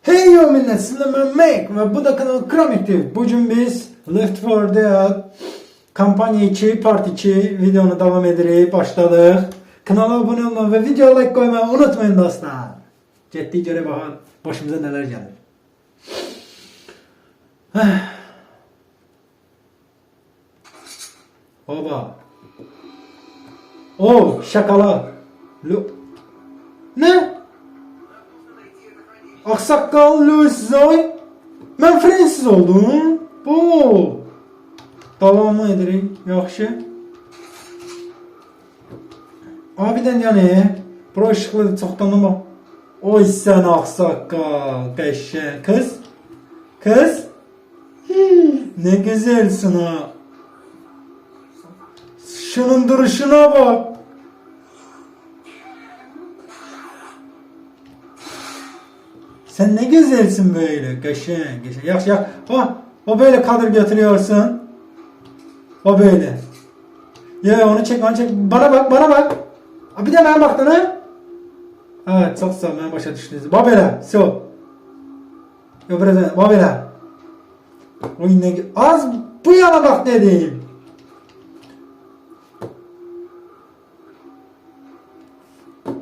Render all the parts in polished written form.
Hey yo millet, sizlerle ben Mac ve bu da kanal Kramiktiv. Bugün biz Left 4 Dead kampanya 2 part 2 videonu devam ederek başladık. Kanala abone olmayı ve video like koymayı unutmayın dostlar. Ciddi göre bakın başımıza neler gelir. Baba. O şakala. Ne? Aksaqqal, Louis Zoy. Mən Fransız oldum. Bu. Davamı edirik. Yaxşı. Abidən yəni. Bura işıqlıdır çoxdan ama. Oy sən aksaqqal. Qəşəng. Kız. Kız. Ne güzelsin ha. Şunun duruşuna bak. Sen ne güzelsin böyle. Geçen. Yaş. O böyle kadar götürüyorsun. O böyle. Ya onu çek. Bana bak. Bir de bana baktın ha. Evet çok sağ ol. Ben başa düştünüz. Bak böyle. So. Ya biraz bak böyle. O yine az bu yana bak dediğim.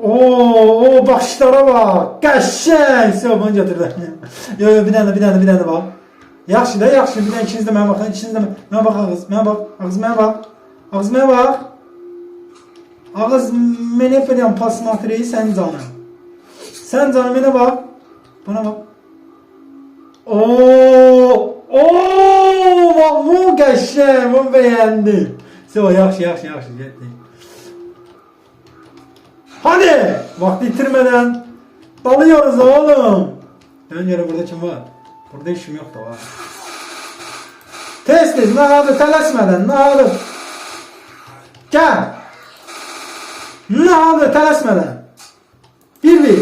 Oo bakışlara bak. Qəşəng. Söv bunu götürdü. Yo bir tane bak. Yaxşı. Bir tane ikiniz de mənə baxın. Mənə bak ağız. Mənə bak. Ağzıma bak. Ağız mənə falan pasmatri sən canım. Sən canım mənə bak. Bana bak. Bak bu qəşəng. Bunu beğendim. Söv yaxşı. Getdik. Hadi! Vakti yitirmeden dalıyoruz oğlum. Dön yere burada kim var? Burada işim yok da var. Tez. Ne hadi telaşmadan. Ne hadi. Gel. Ne hadi telaşmadan. Bir.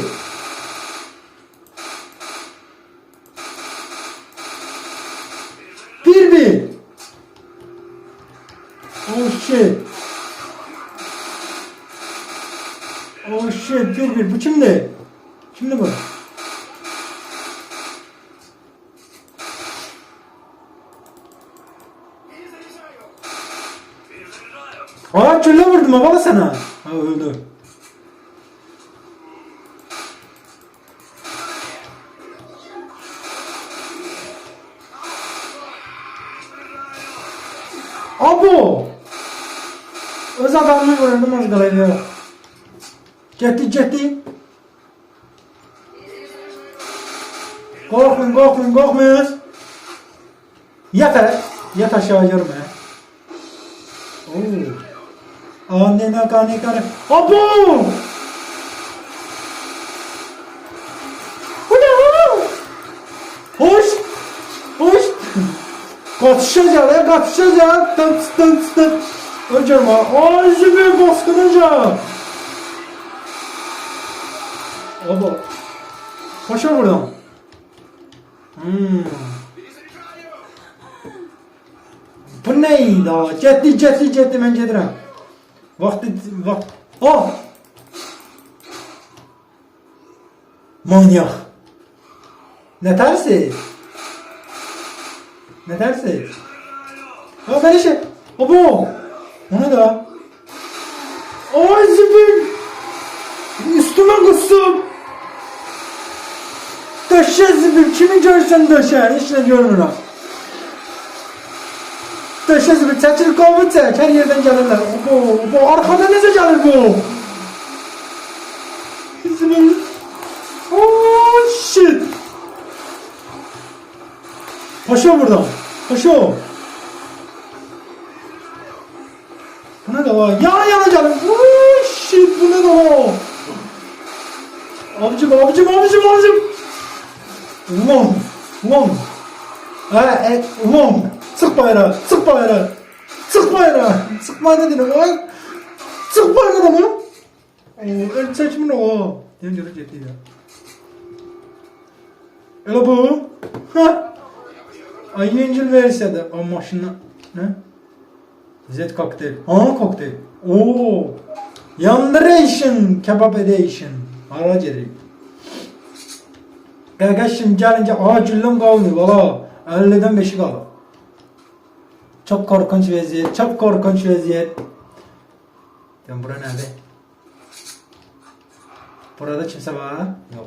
Oh shit. Oh shit, bir. Bu kimdi? Kimdi bu? Aa çölle vurdum ama sana. Ha öldü. Abo! Öz adamını vurdum az kalaydı. Getdi. Korkmayın. Yat aşağı görme. Ne kanı. Abo! Hoş. Kaçışacak. Tıt. Öleceğim ha. Ay zübür baskınacak. Abo. Koşar buradan. Bu neydi ha? Getdi ben gedirəm. Vaxt. Oh! Manyak. Ne tersi? Ha böyle şey. Abo. O ne da? Ay zibir. Üstüme kustum. Döşe zibir. Kimi görsen döşe. Hiç ne görmürəm. Döşe zibir. Çəkil qovun çək. Her yerden gelirler. Bu arkada nece gelir bu? Zibir. Oh shit. Paşa buradan. Paşa. Bu ne da var? Yana gelir. Oh shit. Bu ne da var? Abicim. Long. Long. Sık bayrağı. Sıkmayın ha. Sıkmayın dedim o. Sıkmayın adamı. El seçimin o. Diyen göre ciddi ya. Öyle bu. Ha. Ay yencil verse de. O maşına. Ne? Z kokteyl. Ha kokteyl. Oo. Yandırışın. Kebap edeyişin. Araç edeyim. Kardeşim gelince acillem kalmıyor valla. 50'den 5'i kaldı. Çok korkunç vaziyet. Çok korkunç vaziyet. Ben bura nerede? Burada kimse var? Yok.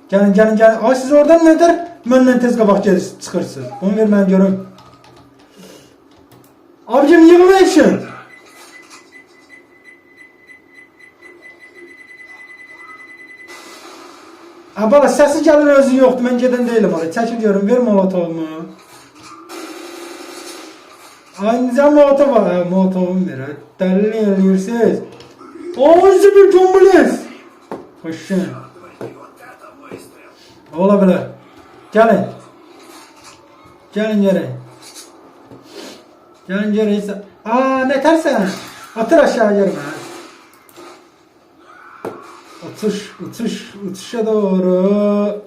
Gelin. Aa siz oradan nedir? Benden tez kabak çıkırsınız. Onu ver ben görün. Abicim yığılayışın. Bala sesi gelir özü yoktu. Ben geden değilim oraya. Çekiliyorum. Ver molotovumu. Aynı molotov var. Molotovumu ver. Deli eliyorsunuz. Ağzı bir cumbulis. Hoşçakalın. Olabilir. Gelin. Gelin geri. Gelin geri. Ne tersen? Otur aşağı yerime. Uçuşa doğru.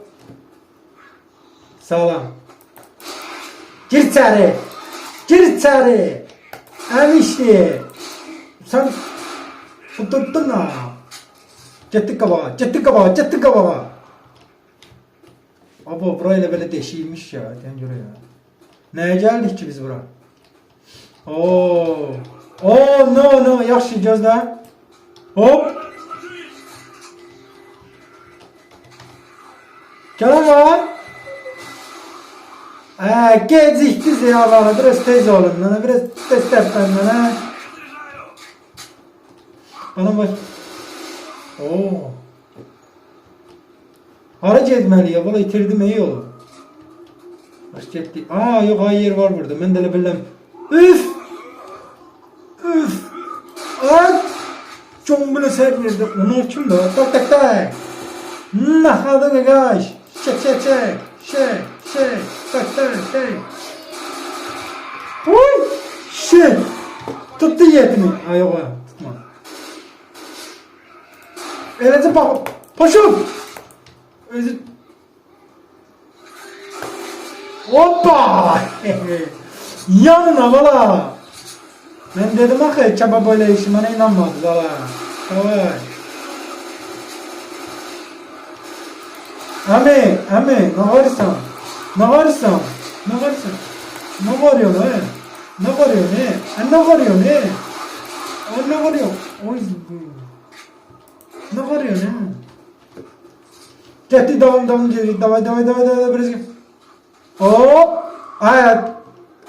Sağlam. Gir içeri. Enişte. Sen tuttun ha. Cettik kabağa. Abo burayla böyle deşiymiş ya. Tencere ya. Neye geldik ki biz buraya? No. Yaxşı gözlə. Hop. Gelen var. Gecikti ziyaları. Biraz tez olun. Biraz tez bana. Bana bak. Hara getməli ya. Valla itirdim iyi olur. Baş getdi. Yok hayır yer var burada. Ben de elə biləm. Üf. Çok böyle serpildi. Onu kim de? Tak. Nahadı gagaş. Çek. Tak. Uy. Tuttu yetimi. Yok tutma. Öylece bak. Paşam. Hoppa. Yanına valla. Ben dedim çaba böyle işim bana inanmadı valla. Evet. Ami, ne varsan? Ne varıyorsun he? Ciddi devam geri. Davay biraz gel. Hop. Evet.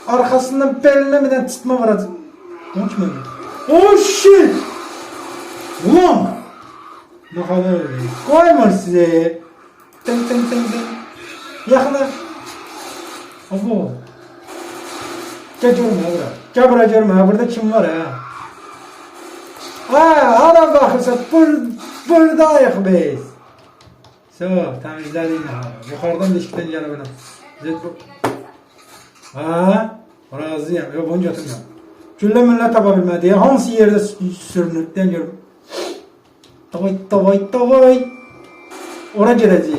Arkasından beline birden tutma var hadi. Unutma beni. Shit. Ulan. Ne kadar öyle. Koymar size. Tın. Yakına. Abo. Gel görme. Burada kim var ha? Ara bakırsa buradayıq biz. Temizledik ha. Yukarıdan dişikten gelebilirim. Razıyım. Yok bunu götürmem. Gülle millet tapabilmedi. Hansı yerde sürünür deniyorum. Davay. Ora geleceğiz.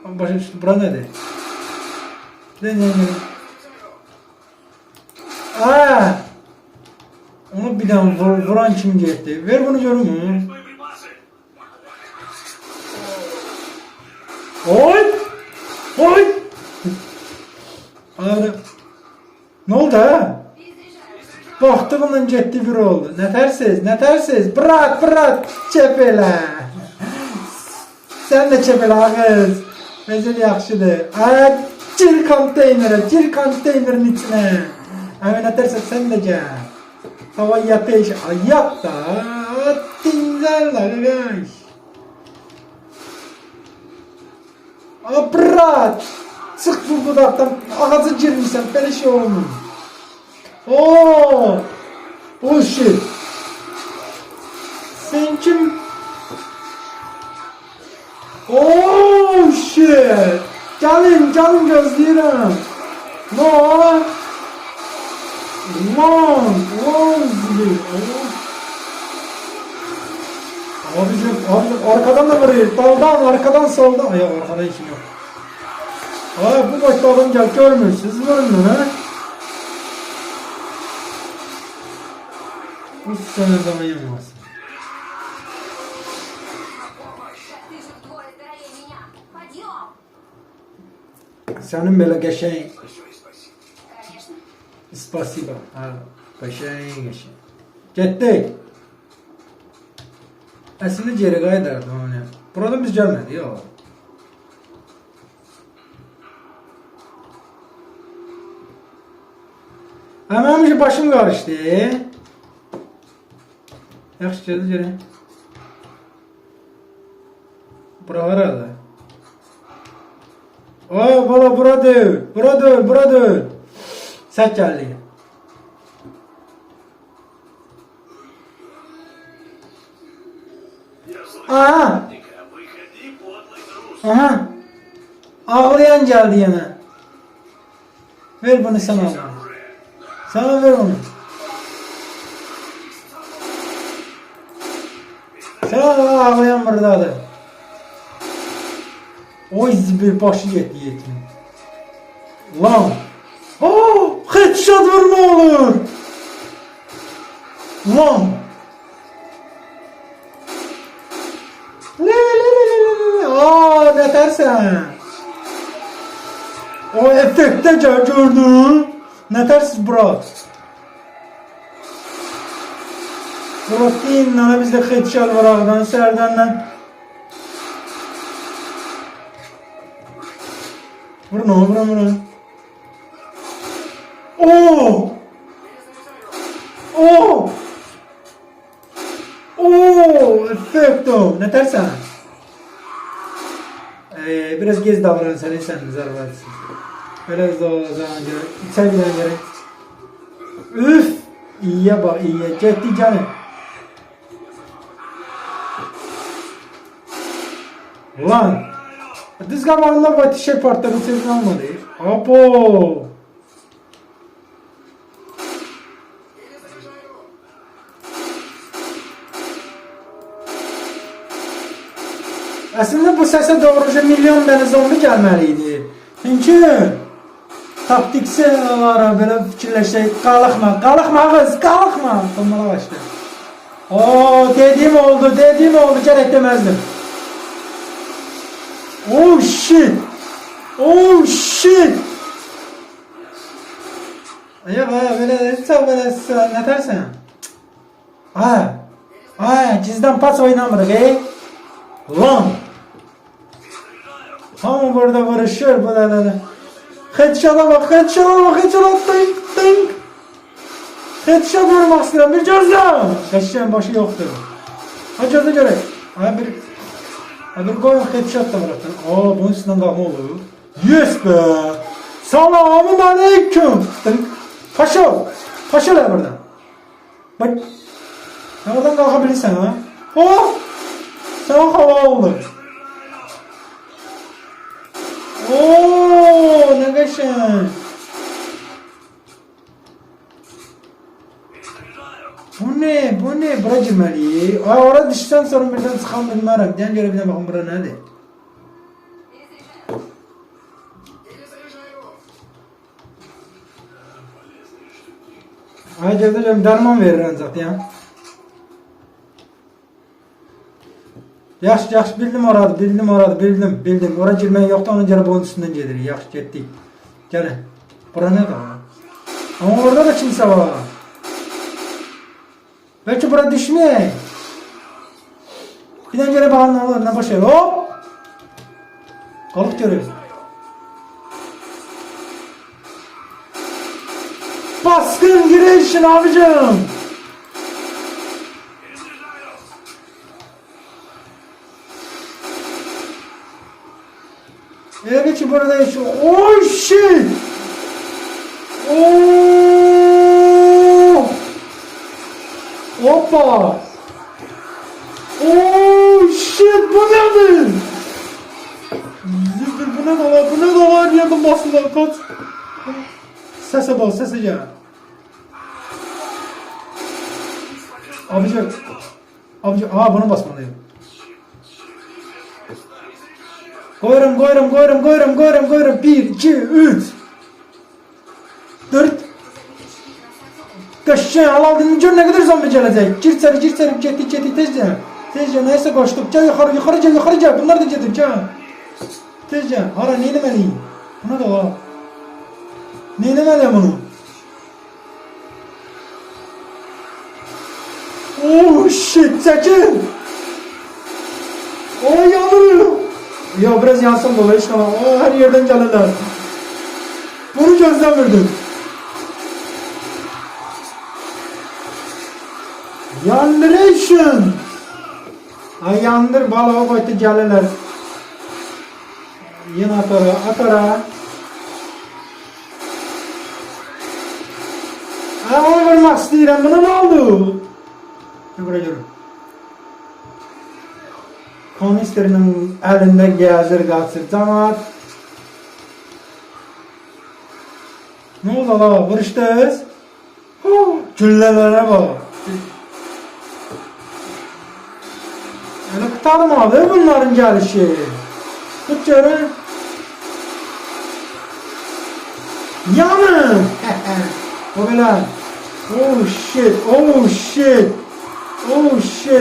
Başka bura nedir? Deniyorum. Onu bir daha vuran kim gitti? Ver bunu görür mü? Oy! Abi. Ne oldu ha? Baktığımdan ciddi bir oldu. Ne tersiz? Bırak. Çepele. Sen de çepele ağız. Mesela yaxşıdır. Gir konteynerin içine. Ne tersiz sen de gel. Hava yatış. Yat da. Tinzel arkadaş. Bırak. Çık bu budaktan. Ağzı girmişsen. Böyle şey olmuyor. Shit. Sen kim? Shit. Gelin gözleyirəm. Ulan zili. Abicim arkadan da vuruyor. Daldan arkadan soldan. Ay arkada işim yok. Ay bu başta adam gel görmüyor. Siz vurun lan ha. Bu sene zaman yanmaz. Senin böyle geçen Spasiba. Ha, geçen. Gittik. Aslında geri kaydardı onu. Burada biz gelmedi ya. Hemen başım karıştı. Yaxşı geldi geri. Bura herhalde. Ay bala burada. Sen geldi. Aha. Aha. Ağlayan geldi yana. Ver bunu sana. Sana ver onu. Sana ağlayan buradadır. Oy zibir başı yetti yetim. Lan. Oh, headshot vurma olur. Lan. Aa ne dersen. O efekte gördün. Ne dersiz bırak. Bırak değil lan bizde headshot var ağdan serdenden. Vurun. Oo! Efekto. Ne dersen? Biraz gez davran sen zarvatsın. Biraz da o zaman gerek. İçeri giden gerek. Üf! İyiye bak iyiye. Ciddi canım. Ulan! Düz kameranda bu tişört partları sözünü almadı. Apo! Aslında bu sese doğruca milyon tane zombi gelmeliydi. Çünkü taktiksel olarak böyle fikirleşsek kalıkma kız kalıkma. Olmala başladı. Dediğim oldu gerek demezdim. Oh shit. Ya böyle ne dersen? Cizden pas oynamadık Lan. Ama burada vuruşuyor böyle. Headshot'a bak tink. Headshot vurmak istedim bir gözle. Kaçacağın başı yoktur. Ha gözle gerek. Bir koyun headshot da bıraktın. Bunun üstünden daha mı olur? Yes be. Selamun aleyküm. Tink. Paşa ne burada? Bak. Oradan kalkabilirsen ha. Sana hava olur. Ne geçen. Bu ne? Bura girmeli. Orada düşten sonra birden çıkan bilmem. Den göre bir bakın bura nedir? Geldim derman verir ancak ya. Yaxşı bildim oradı. Ora girmen yoktu ona göre bunun üstünden gelir. Yaxşı getdik. Gelin. Bura ne var? Ama orada da kimse var. Belki bura düşmeyek. Bir de göre bakalım ne olur ne başarı. Hop. Kalıp görüyoruz. Baskın girişin abicim. Evet ki burada yaşıyor. Oh shit. Hoppa. Oh shit bu nedir? Bu ne dolar yedim basılan kaç. Sese gel. Abici. Abici. Aa bunu basmalıyım. Koyuyorum. 1, 2, 3. 4. Kaşın Allah'ın gör ne kadar zombi gelecek. Gir içeri ciddi tezce. Tezce neyse koştukça yukarıca bunlar da gidip tezce. Hara ne demeliyim? Buna da var. Ne demeliyim bunu? Oh shit çekil. Oh yanıyorum. Ya biraz yansın baba işte ama her yerden gelirler. Bunu gözlemirdim. Yandırışın. Ay yandır balığı koydu gelirler. Yine atara. Ama vurmak istedim. Buna ne oldu? Buraya yürü. Kanisterinin elinde gezir kaçır cemaat. Ne oldu la? Vuruştuz. Güllelere bak. Yani kıtalım abi bunların gelişi. Tut canım. Yanın. O böyle. Oh shit.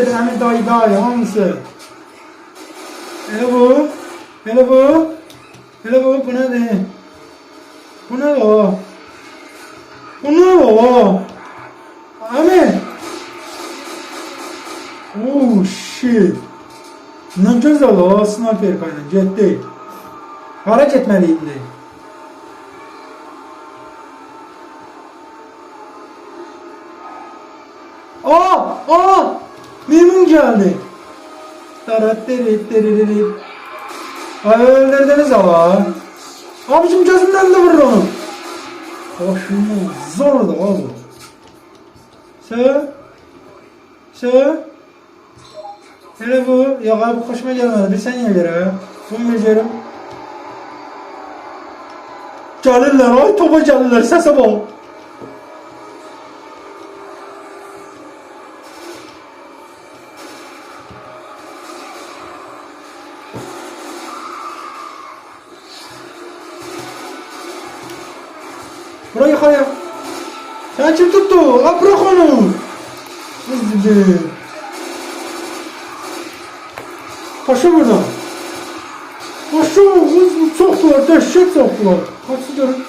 Emir dayı hangisi? Hele bu. Bu ne de? Bu ne o? Emir. Oh shit. Ne güzel o sniper kaynan ciddi. Hareket etmeliyim de. Memnun geldi. Tarattere. Ay öldürdünüz ama. Abicim gözümden de vurur onu. Hoşuma zordu abi. Şu. Hele bu. Yok abi hoşuma gelmedi. Bir saniye göre. Bunu beceririm. Gelirler ay topa gelirler. Sese bak. Burayı yukarıya. Sen kim tuttu? Bırak onu. Hızlı. Paşa burada. Paşa hızlı soktular. Dehşet soktular. Kaçı görün.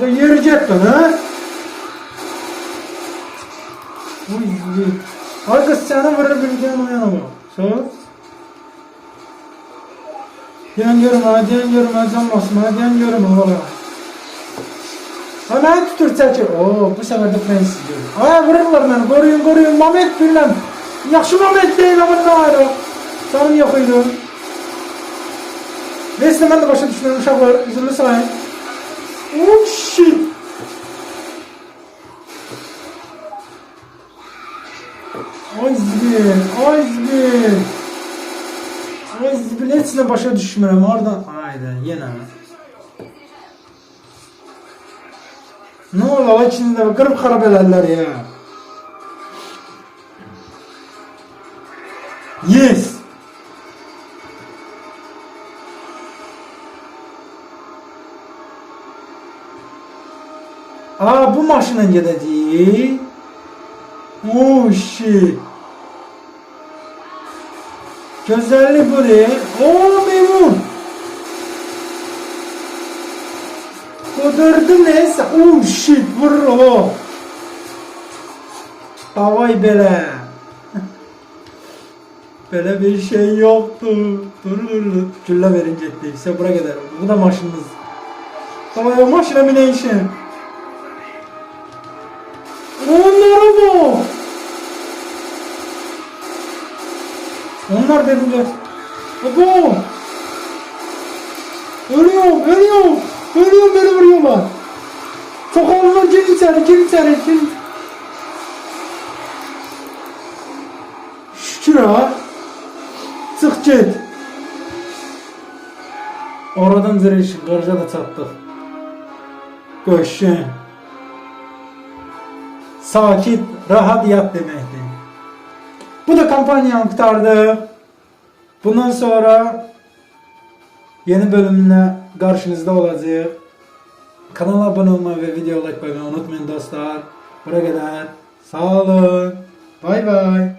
De yerecektin ha? Hızlı. Arkası sana vurabileceğin o yana bak. Sağ. Diyen görme, can basma, diyen görme valla. Hemen tutur çəkir. Bu sefer de Fransız diyor. Ay vururlar beni, koruyun, Mamet bilmem. Yaxşı Mamet değil ama ne ayrı. Sanım yok idi. Neyse ben de başa düşünüyorum uşaqlar, üzülü sayın. Oh shit. Azgın. Ben hepsine başa düşmürəm, oradan... Haydi, yenə. Ne ola, içində qırıb xarab elərlər ya. Yes! Bu maşına gedəcək. Oh shit. Güzellik bu değil. Memnun. Kudurdu neyse. Shit vurur o. Davay bele. Böyle bir şey yoktu. Dur. Gülle verince ise buraya gidelim. Bu da maşınımız. Davay o maşına bineyişin. Onlara bak. Onlar dediler. Abo! Ölüyorum, beni vuruyorlar. Çok ağırlar, gir içeri. Şükür ha. Çık git. Oradan zirişin, garja da çattık. Göşün. Sakit, rahat yat demektir. Bu da kampanyanı kurtardı. Bundan sonra yeni bölümle karşınızda olacak. Kanala abone olmayı ve video like koymayı unutmayın dostlar. Buraya kadar sağ olun. Bay bay.